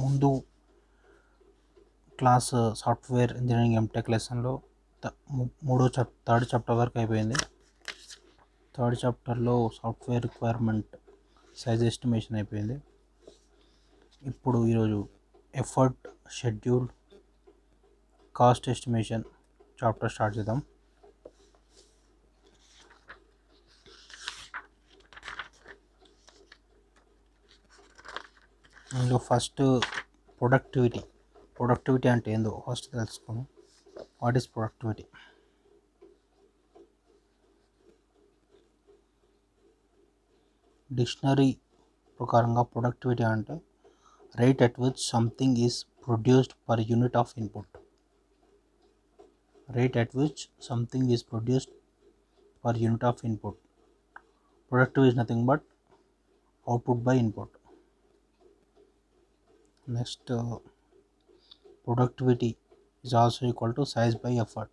ముందు class software engineering MTech లెసన్లో third chapter వరకు అయిపోయింది. థర్డ్ చాప్టర్లో సాఫ్ట్వేర్ రిక్వైర్మెంట్ సైజ్ ఎస్టిమేషన్ అయిపోయింది. ఇప్పుడు ఈరోజు effort, schedule, cost estimation chapter start చేద్దాం. ఇందులో ఫస్ట్ ప్రొడక్టివిటీ అంటే ఏందో ఫస్ట్ తెలుసుకుందాం. What is productivity? డిక్షనరీ ప్రకారంగా ప్రొడక్టివిటీ అంటే rate at which something is produced per unit of input. Rate at which something is produced per unit of input. Productivity is nothing but output by input. Next, productivity is also equal to size by effort.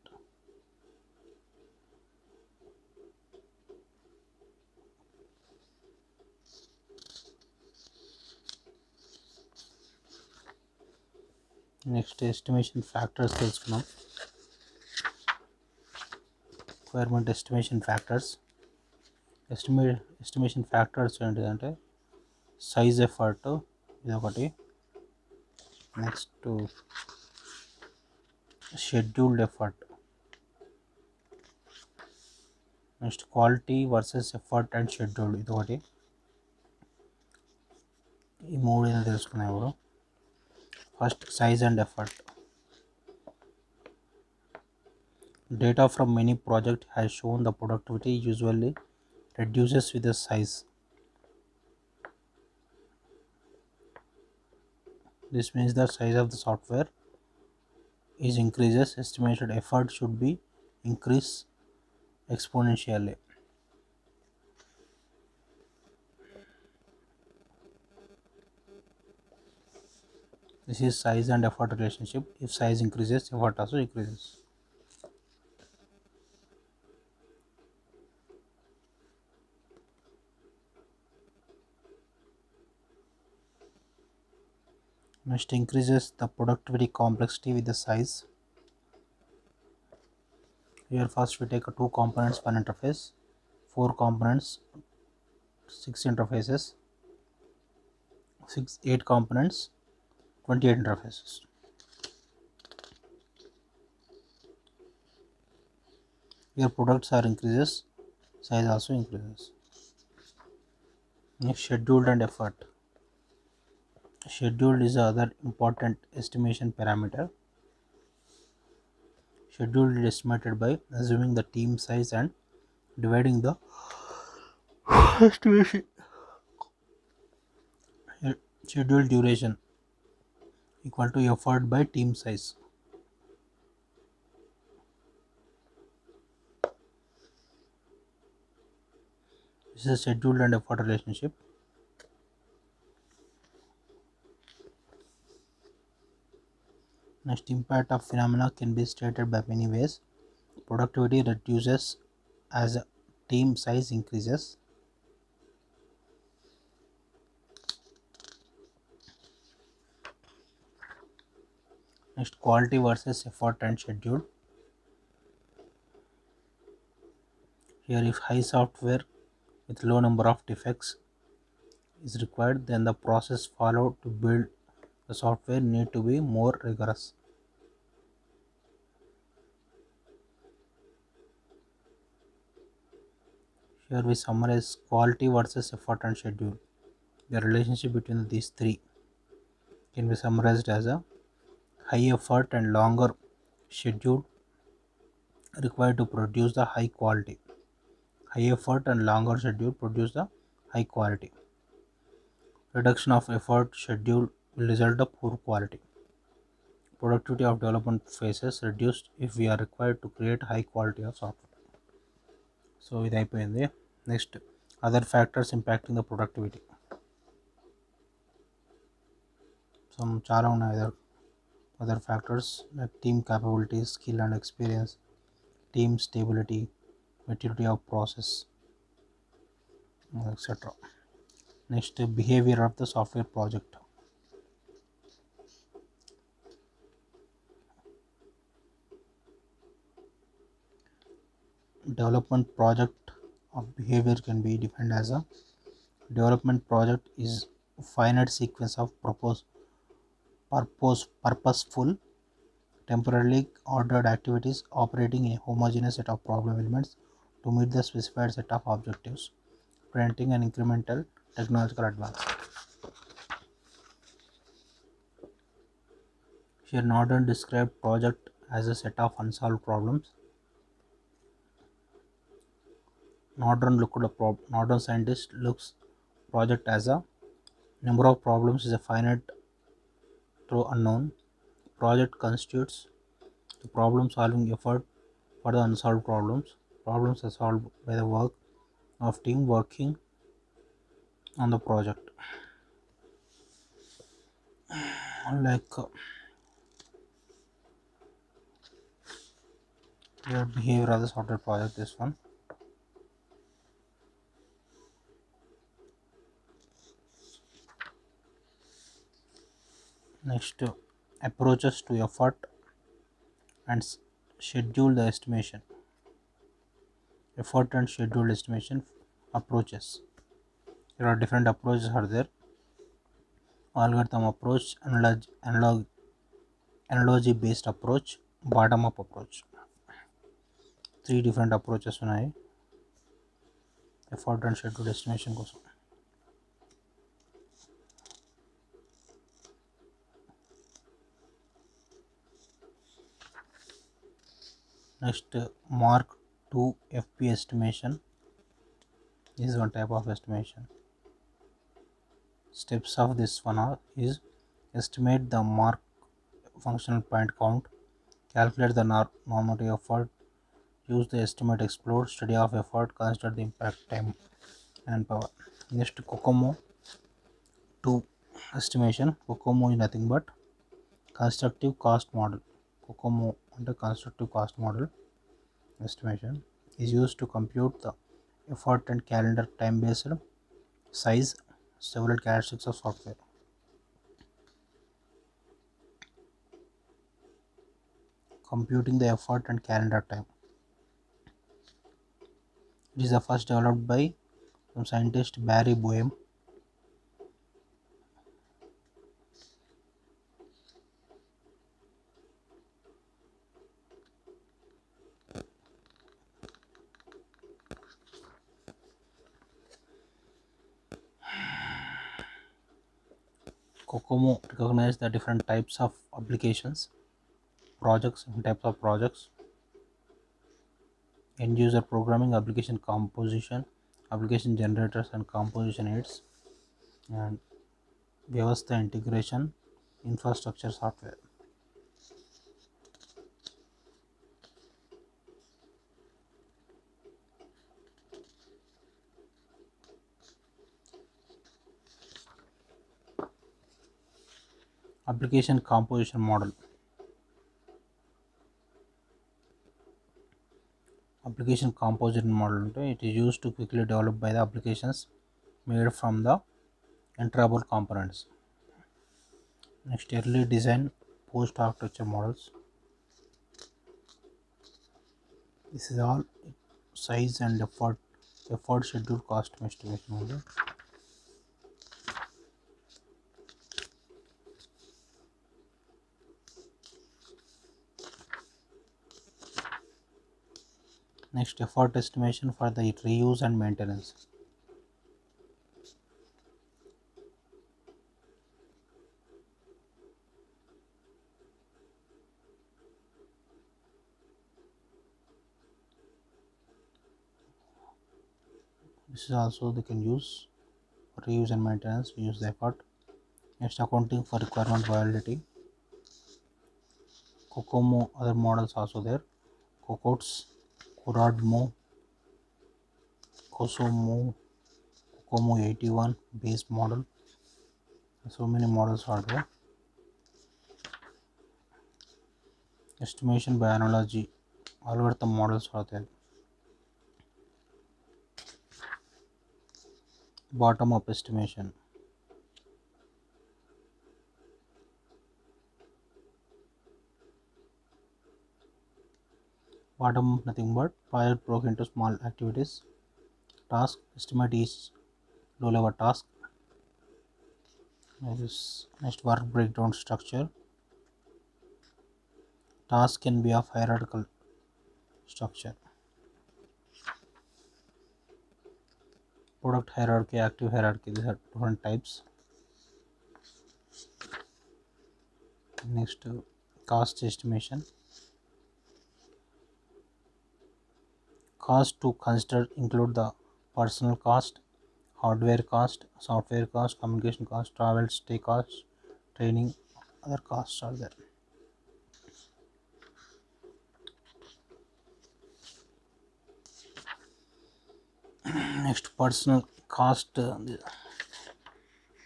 Next, estimation factors తెలుసుకున్నాం. Requirement estimation factors. Estimation factors ఏంటిదంటే size, effort ఇది ఒకటి. Next scheduled effort. Next quality versus effort and scheduled ఇది ఒకటి. ఈ మూడు ఏదో తెలుసుకున్నాం ఇప్పుడు. First size and effort. Data from many projects has shown the productivity usually reduces with the size. This means the size of the software is increases, estimated effort should be increased exponentially. This is size and effort relationship. If size increases, effort also increases. Next, increases the productivity complexity with the size. Here first we take 2 components, 1 interface, 4 components, 6 interfaces, 8 components, 28 interfaces. Here products are increases, size also increases. Next, scheduled and effort. Scheduled is the other important estimation parameter. Scheduled is estimated by assuming the team size and dividing the estimation. Scheduled duration equal to effort by team size. This is scheduled and effort relationship. Next, impact of phenomena can be stated by many ways. Productivity reduces as team size increases. Next, quality versus effort and schedule. Here, if high software with low number of defects is required, then the process followed to build the software need to be more rigorous. Here we summarize quality versus effort and schedule. The relationship between these three can be summarized as a high effort and longer schedule required to produce the high quality. High effort and longer schedule produce the high quality. Reduction of effort schedule will result in poor quality. Productivity of development phases reduced if we are required to create high quality of software. So ఇది అయిపోయింది. Next other factors impacting the productivity. చాలా ఉన్నాయి other factors like team capabilities, skill and experience, team stability, maturity of process, etc. Next, behavior of the software project. development project of behavior can be defined as a development project is a finite sequence of purposeful, temporarily ordered activities operating in a homogeneous set of problem elements to meet the specified set of objectives, preventing an incremental technological advance. Here, Norton described project as a set of unsolved problems. Norton scientist looks project as a number of problems is a finite through unknown. Project constitutes the problem solving effort for the unsolved problems. Problems are solved by the work of team working on the project. Like your behavior of the software project, this one. Next, approaches to effort and schedule the estimation. Effort and schedule estimation approaches. There are different approaches are there. Algorithm approach, analogy based approach, bottom up approach. Three different approaches ఉన్నాయి effort and schedule estimation కోసం. Next, Mark II FP estimation is one type of estimation. Steps of this one is estimate the mark functional point count, calculate the normative effort, use the estimate explode, study of effort, consider the impact time and power. Next, COCOMO 2 estimation. COCOMO is nothing but constructive cost model. COCOMO under constructive cost model estimation is used to compute the effort and calendar time based size several characteristics of software. Computing the effort and calendar time. It is the first developed by some scientist Barry Boehm. COCOMO recognizes the different types of applications, projects, and types of projects, end user programming, application composition, application generators and composition aids, and Vyavastha integration, infrastructure software. Application composition model. Application composition model, it is used to quickly develop by the applications made from the interoperable components. Next, early design post architecture models. This is all size and effort schedule cost estimation model. Next, effort estimation for the reuse and maintenance. This is also they can use for reuse and maintenance. We use the effort. Next, accounting for requirement viability. COCOMO other models also there. COCOTS, CORADMO, COSOMO, COCOMO 81 base model. So many models are there. Estimation by analogy, algorithm models are there. Bottom up estimation. Bottom nothing but project broke into small activities. Task estimate each low level task. This next work breakdown structure. Task can be of hierarchical structure. Product hierarchy, active hierarchy. These are different types. Next, cost estimation. Cost to consider include the personal cost, hardware cost, software cost, communication cost, travel stay cost, training, other costs are there. Next, personal cost.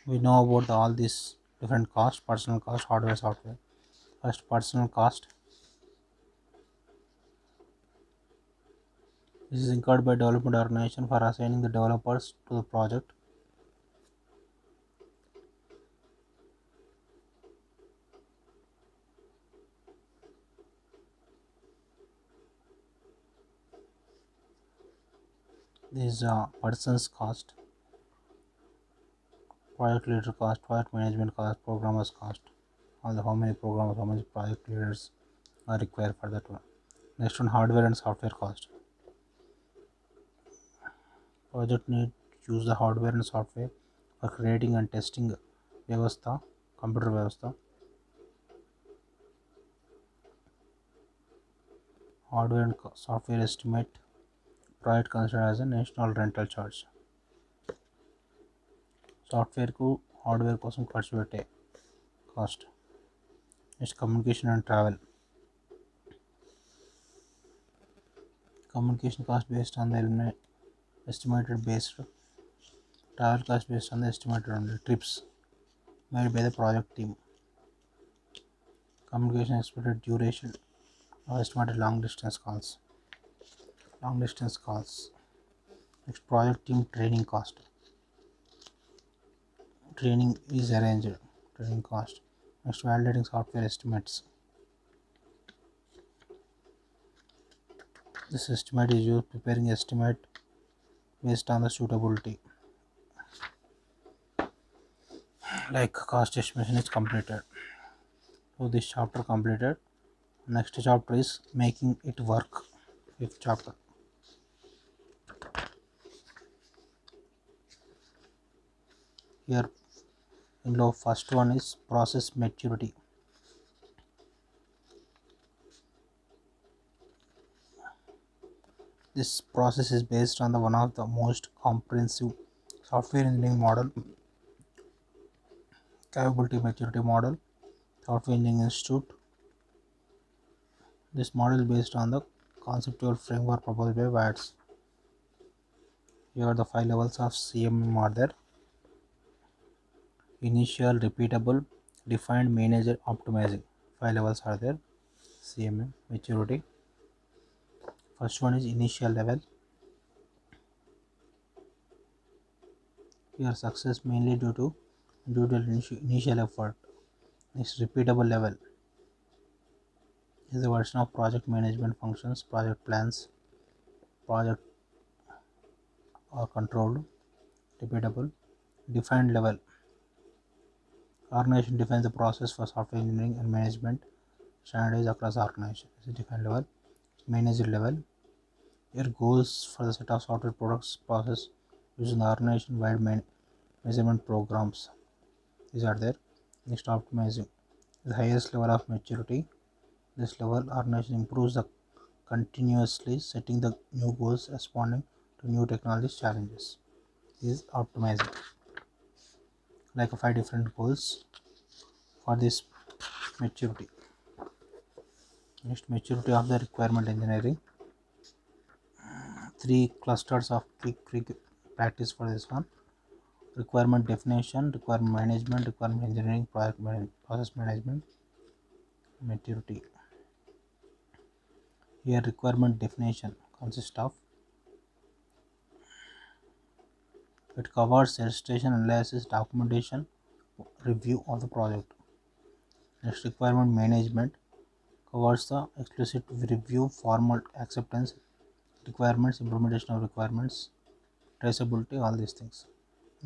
We know about all these different costs: personal cost, hardware, software. First, personal cost. This is incurred by development organization for assigning the developers to the project. This is person's cost, project leader cost, project management cost, programmers cost. All the how many programmers, how many project leaders are required for that one. Next one, hardware and software cost. Project need to use the hardware and software for creating and testing Vyavastha, computer Vyavastha. Hardware and software estimate project considered as a national rental charge. Software ku hardware కోసం ఖర్చు పెట్టే cost. Next communication and travel. Communication cost based on the estimated based, travel cost based on the estimated on the trips made by the project team. Communication expected duration or estimated long distance calls. Long distance calls. Next, project team training cost. Training is arranged. Training cost. Next, validating software estimates. This estimate is used preparing estimate based on the suitability. Like cost estimation is completed. So this chapter completed. Next chapter is making it work. Fifth chapter. Here in law first one is process maturity. This process is based on the one of the most comprehensive software engineering model, capability maturity model, Software Engineering Institute. This model is based on the conceptual framework proposed by WATS. Here the 5 levels of CMM are there. Initial, repeatable, defined, manager, optimizing. 5 levels are there. CMM maturity. First one is initial level. Here success mainly due to initial effort. Next, repeatable level is a version of project management functions, project plans, project are controlled. Repeatable. Defined level. Organization defines the process for software engineering and management standardized across organization. This is defined level. Manager level. Here goals for the set of software products process using the organization wide measurement programs. These are there. Next, optimizing. The highest level of maturity. This level organization improves the continuously setting the new goals responding to new technology challenges. This is optimizing. Like 5 different goals for this maturity. Next, maturity of the requirement engineering. 3 clusters of quick practice for this one: requirement definition, requirement management, requirement engineering, process management. Maturity. Here requirement definition consists of, it covers illustration, analysis, documentation, review of the project. Next, requirement management covers the explicit review, formal acceptance, requirements, implementation of requirements, traceability, all these things.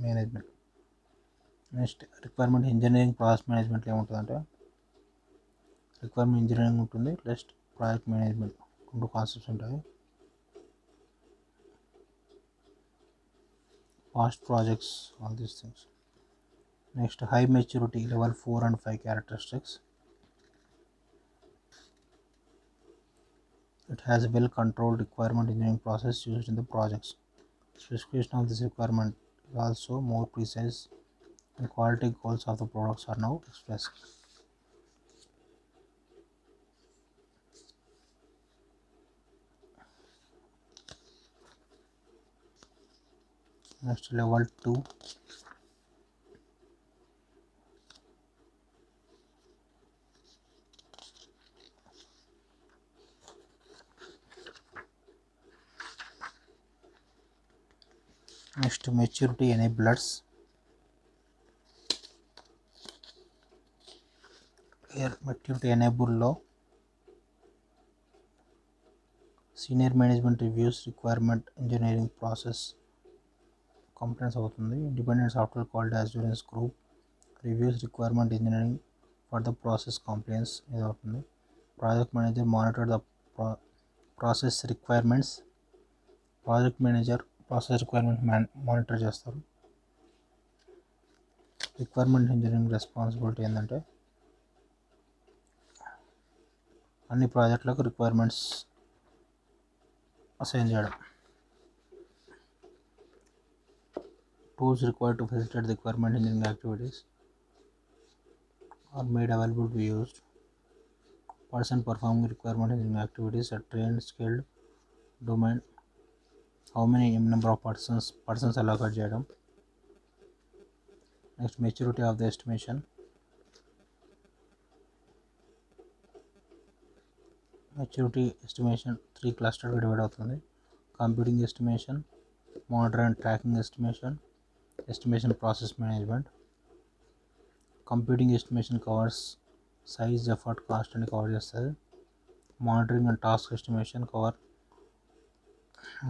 Management. Next requirement engineering process మేనేజ్మెంట్లో ఏముంటుందంటే requirement engineering ఉంటుంది plus project management, రెండు concepts ఉంటాయి. Past projects, all these things. Next high maturity level 4 and 5 characteristics. It has a well controlled requirement engineering process used in the projects. Specification of this requirement is also more precise and quality goals of the products are now expressed. Next level 2. Next maturity enablers. Here maturity enable లో senior management reviews requirement engineering process compliance అవుతుంది. Independent software quality assurance group reviews requirement engineering for the process compliance ఇది అవుతుంది. Project manager monitor the process requirements. Project manager process requirement monitor చేస్తారు. Requirement engineering responsibility ఏంటంటే అన్ని ప్రాజెక్టులకు requirements assign చేయడం. Tools required to facilitate requirement engineering activities are made available to be used. Person performing requirement engineering activities are trained, skilled, domain. How many number of persons allocate చేయడం. Next maturity of the estimation. Maturity estimation 3 క్లస్టర్గా divide అవుతుంది. Computing estimation, monitoring and tracking estimation, estimation process management. Computing estimation covers size, effort, cost అని cover చేస్తుంది. Monitoring and task estimation cover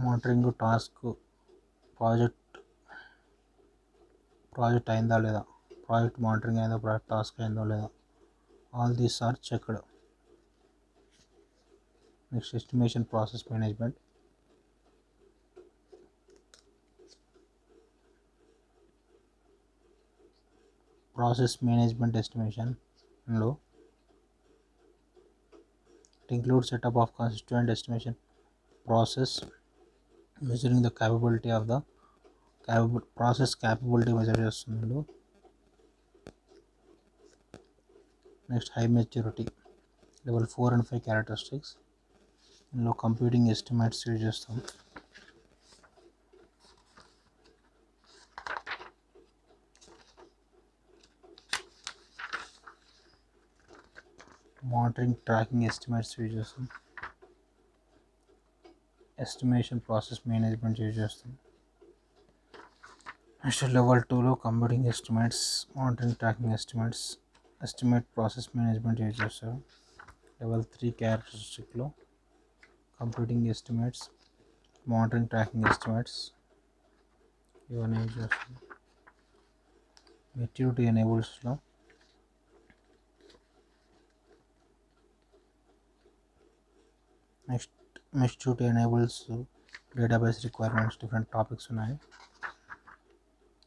monitoring, task, project అయిందా లేదా, project monitoring అయిందా, project task అయిందో లేదా, all these are checked. Next estimation process management. Process management ఎస్టిమేషన్లో it includes setup of constituent estimation process, measuring the capability of the process capability measure చేస్తుంది. Next high maturity level 4 and 5 characteristics. ఇందులో computing estimates use చేస్తాం. Monitoring, tracking estimates use చేస్తాం. Estimation process management use చేస్తాం. Next level 2లో computing estimates, monitoring, tracking estimates, estimate process management use చేస్తారు. Level 3 క్యారెక్టరిస్టిక్లో computing estimates, monitoring, tracking estimates ఇవన్నీ use చేస్తాం. Maturity ఎనేబుల్స్లో next maturity enables database requirements, different topics ఉన్నాయి.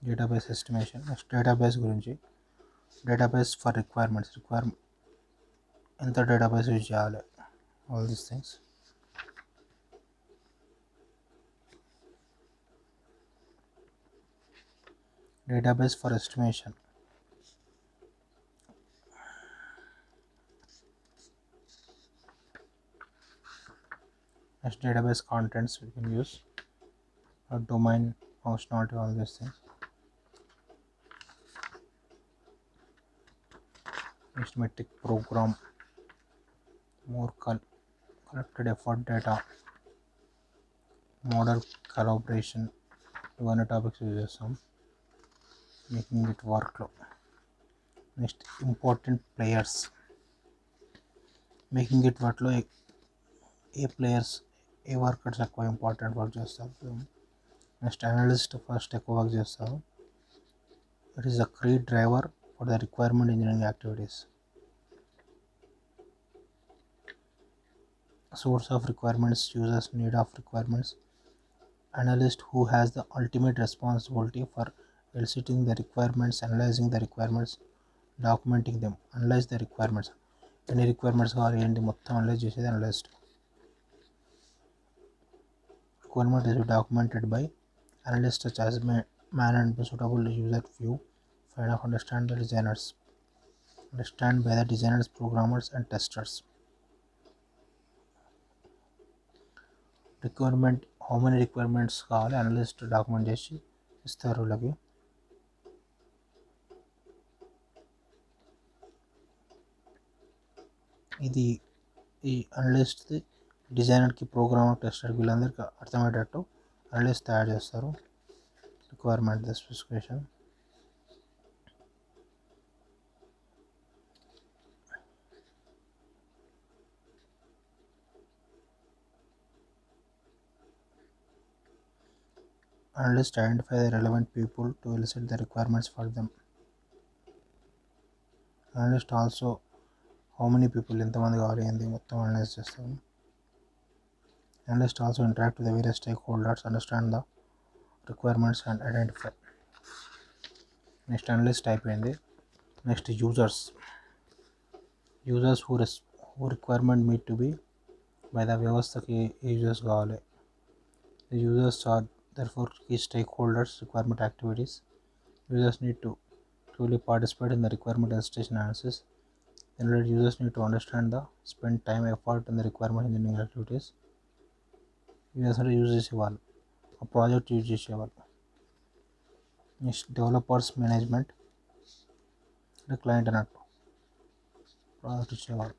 Database estimation. Next database గురించి, database for requirements, ఎంత database use చేయాలి, all these things. Database for estimation. Next database contents we can use, domain, functionality, all these things. Next metric program, more collected effort data, model collaboration, ఇవన్నీ topics use చేస్తాం. Making it వర్క్లో. Next important players. Making it వాటిలో ఏ players ఏ workers ఎక్కువ important work చేస్తారు. Next analyst first ఎక్కువ work చేస్తారు. It is the key driver for the requirement engineering activities. Source of requirements, users need of requirements, analyst who has the ultimate responsibility for eliciting the requirements, analyzing the requirements, documenting them. Analyze the requirements, ఎన్ని requirements కావాలి ఏంటి మొత్తం analyse చేసేది analyst. Requirement is documented by analysts such as man and suitable user view, find of understand the designers, understand by the designers, programmers and testers. Requirement how many requirements కావాలి analyst document చేసి ఇస్తారు వీళ్ళకి. ఇది ఈ analyst డిజైనర్కి programmer టెస్టర్కి వీళ్ళందరికీ అర్థమయ్యేటట్టు analyst తయారు చేస్తారు requirement the specification. Analysts identify the relevant people to elicit the requirements for them. Analyst also how many people ఎంతమంది కావాలి ఏంది మొత్తం అనలైజ్ చేస్తాము. Analyst also interact with the various stakeholders, understand the requirements and identify. Next analyst అయిపోయింది. Next users who requirement need to be by the వ్యవస్థకి users కావాలి. The users are therefore key stakeholders requirement activities. Users need to truly participate in the requirement elicitation analysis. Then users need to understand the spend time effort in the requirement engineering activities. Users అంటే use చేసేవాళ్ళు ఆ project use చేసేవాళ్ళు. Next developers management అంటే client అన్నట్టు project ఇచ్చేవాళ్ళు.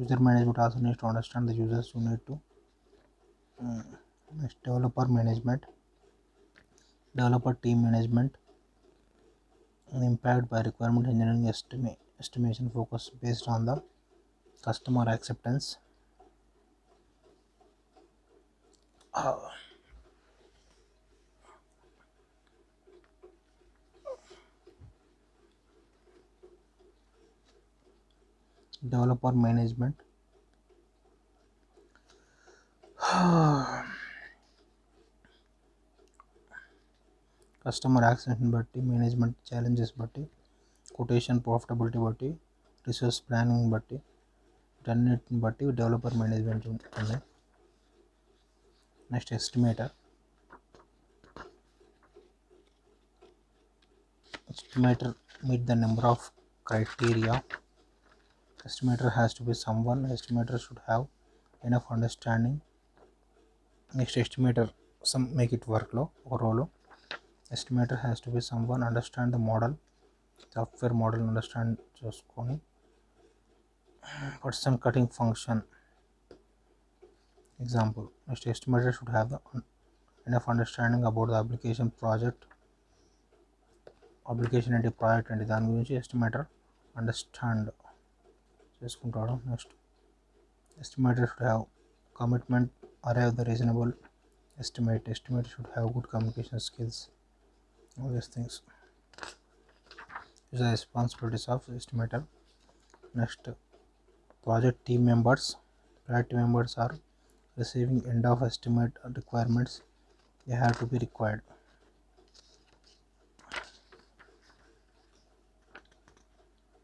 User management also needs to understand the users you need to. Next developer management developer team management and impact by requirement engineering estimation focus based on the customer acceptance. Developer management customer యాక్సెస్ని బట్టి, management challenges బట్టి, quotation profitability బట్టి, resource planning బట్టి, వీటన్నిటిని బట్టి developer management ఉంటుంది. Next estimator meet the number of criteria. Estimator has to be someone. Estimator should have enough understanding. Next estimator make it work low or role. Estimator has to be someone understand the model, software model understand చూసుకొని person cutting function example. Next estimator should have enough understanding about the application project. Application ఏంటి, project ఏంటి, దాని గురించి estimator understand చేసుకుంటాడు. Next estimator should have commitment, arrive the reasonable estimate. Estimator should have good communication skills. All these things is the responsibilities of estimator. Next project team members. Project members are receiving end of estimate requirements. They have to be required.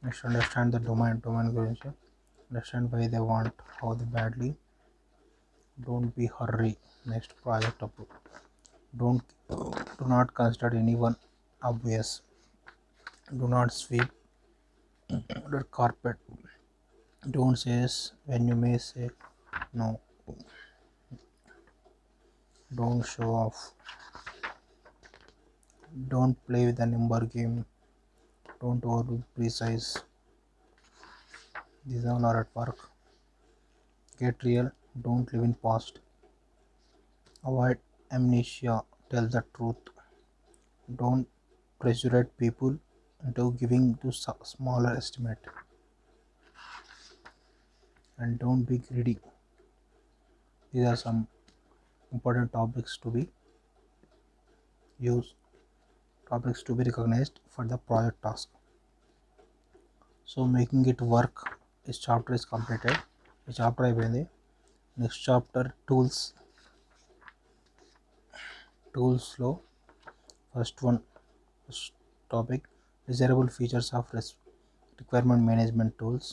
Next understand the domain gurinchi. Understand why they want, how they badly. Don't be hurry. Next project approve. Do not consider anyone obvious. Do not sweep the carpet. Don't say yes when you may say no. Don't show off. Don't play with the number game. Don't over precise. These all are at work. Get real. Don't live in past. Avoid amnesia. Tell the truth. Don't pressurize people into giving to smaller estimate. and don't be greedy. These are some important topics to be used, topics to be recognized for the project task. So making it work, this chapter is completed. ఈ chapter అయిపోయింది. Next chapter టూల్స్లో first topic desirable features of requirement management tools.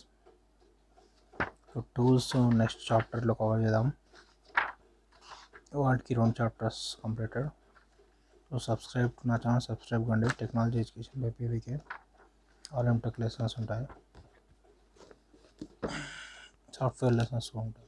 Tools next చాప్టర్లో cover చేద్దాం. వాటికి 2 chapters completed. So నా channel subscribe కండి. Technology education by PVK all MTech lessons ఉంటాయి, software lessons ఉంటాయి.